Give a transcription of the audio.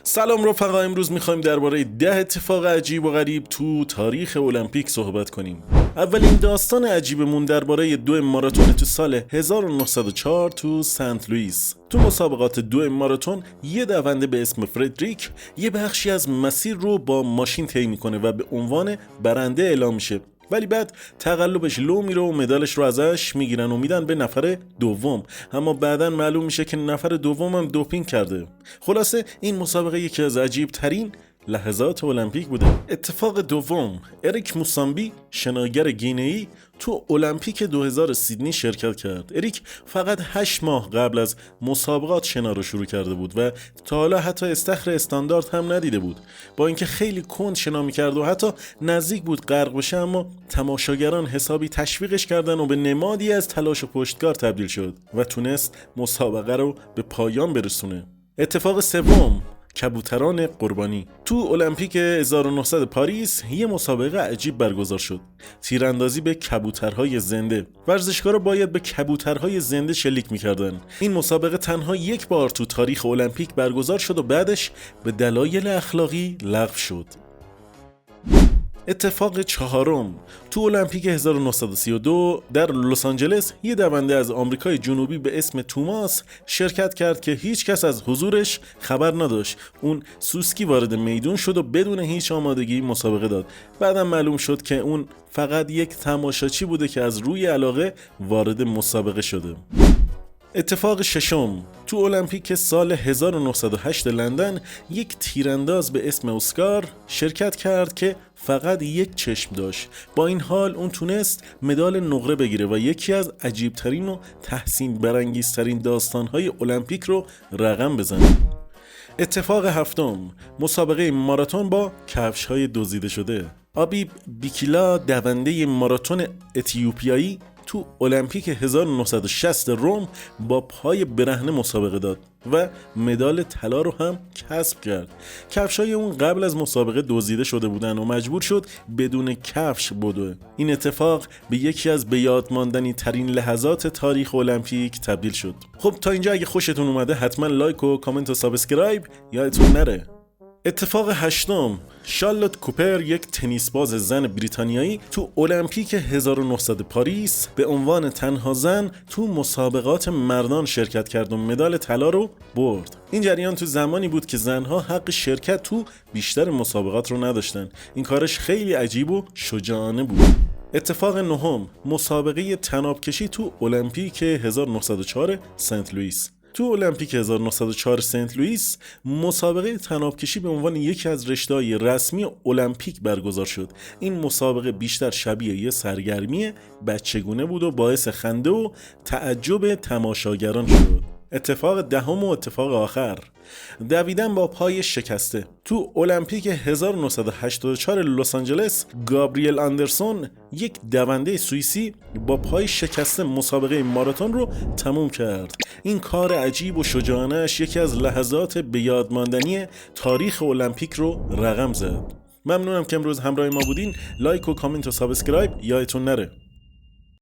سلام رفقا، امروز میخوایم درباره 10 اتفاق عجیب و غریب تو تاریخ المپیک صحبت کنیم. اولین داستان عجیبمون درباره 2 ماراتون تو سال 1904 تو سنت لوئیس. تو مسابقات 2 ماراتون یه دونده به اسم فردریک یه بخشی از مسیر رو با ماشین طی میکنه و به عنوان برنده اعلام میشه، ولی بعد تقلبش لو میره و مدالش رو ازش میگیرن و میدن به نفر دوم، اما بعدن معلوم میشه که نفر دوم هم دوپینگ کرده. خلاصه این مسابقه یکی از عجیب ترین لحظات المپیک بوده. اتفاق دوم، اریک موسامبی شناگر گینه‌ای تو المپیک 2000 سیدنی شرکت کرد. اریک فقط 8 ماه قبل از مسابقات شنا رو شروع کرده بود و تا حالا حتی استخر استاندارد هم ندیده بود. با اینکه خیلی کند شنا می‌کرد و حتی نزدیک بود غرق بشه، اما تماشاگران حسابی تشویقش کردن و به نمادی از تلاش و پشتکار تبدیل شد و تونست مسابقه رو به پایان برسونه. اتفاق سوم، کبوتران قربانی. تو المپیک 1900 پاریس یه مسابقه عجیب برگزار شد، تیراندازی به کبوترهای زنده. ورزشکارا باید به کبوترهای زنده شلیک می‌کردن. این مسابقه تنها یک بار تو تاریخ المپیک برگزار شد و بعدش به دلایل اخلاقی لغو شد. اتفاق چهارم، تو المپیک 1932 در لس آنجلس یه دونده از آمریکای جنوبی به اسم توماس شرکت کرد که هیچ کس از حضورش خبر نداشت. اون سوسکی وارد میدون شد و بدون هیچ آمادگی مسابقه داد. بعدم معلوم شد که اون فقط یک تماشاچی بوده که از روی علاقه وارد مسابقه شده. اتفاق ششم، تو المپیک سال 1908 لندن یک تیرانداز به اسم اسکار شرکت کرد که فقط یک چشم داشت. با این حال اون تونست مدال نقره بگیره و یکی از عجیبترین و تحسین برانگیزترین داستانهای المپیک رو رقم بزنه. اتفاق هفتم، مسابقه ماراتون با کفش‌های دزدیده شده. آبیب بیکیلا دونده ماراتون اتیوپیایی تو المپیک 1960 روم با پای برهنه مسابقه داد و مدال طلا رو هم کسب کرد. کفشای اون قبل از مسابقه دزدیده شده بودن و مجبور شد بدون کفش بدوه. این اتفاق به یکی از به یاد ماندنی ترین لحظات تاریخ المپیک تبدیل شد. خب تا اینجا اگه خوشتون اومده حتما لایک و کامنت و سابسکرایب یادتون نره. اتفاق هشتم، شارلوت کوپر یک تنیس باز زن بریتانیایی تو المپیک 1900 پاریس به عنوان تنها زن تو مسابقات مردان شرکت کرد و مدال طلا رو برد. این جریان تو زمانی بود که زنها حق شرکت تو بیشتر مسابقات رو نداشتن. این کارش خیلی عجیب و شجاعانه بود. اتفاق نهم، مسابقه طناب کشی تو المپیک 1904 سنت لوئیس. تو المپیک 1904 سنت لوئیس مسابقه طناب کشی به عنوان یکی از رشته‌های رسمی المپیک برگزار شد. این مسابقه بیشتر شبیه یه سرگرمی بچگونه بود و باعث خنده و تعجب تماشاگران شد. اتفاق دهم و اتفاق آخر، دویدن با پای شکسته. تو المپیک 1984 لس آنجلس گابریل آندرسون یک دونده سوئیسی با پای شکسته مسابقه ماراتون رو تموم کرد. این کار عجیب و شجاعانه‌اش یکی از لحظات به یاد ماندنی تاریخ المپیک رو رقم زد. ممنونم که امروز همراه ما بودین. لایک و کامنت و سابسکرایب یادتون نره.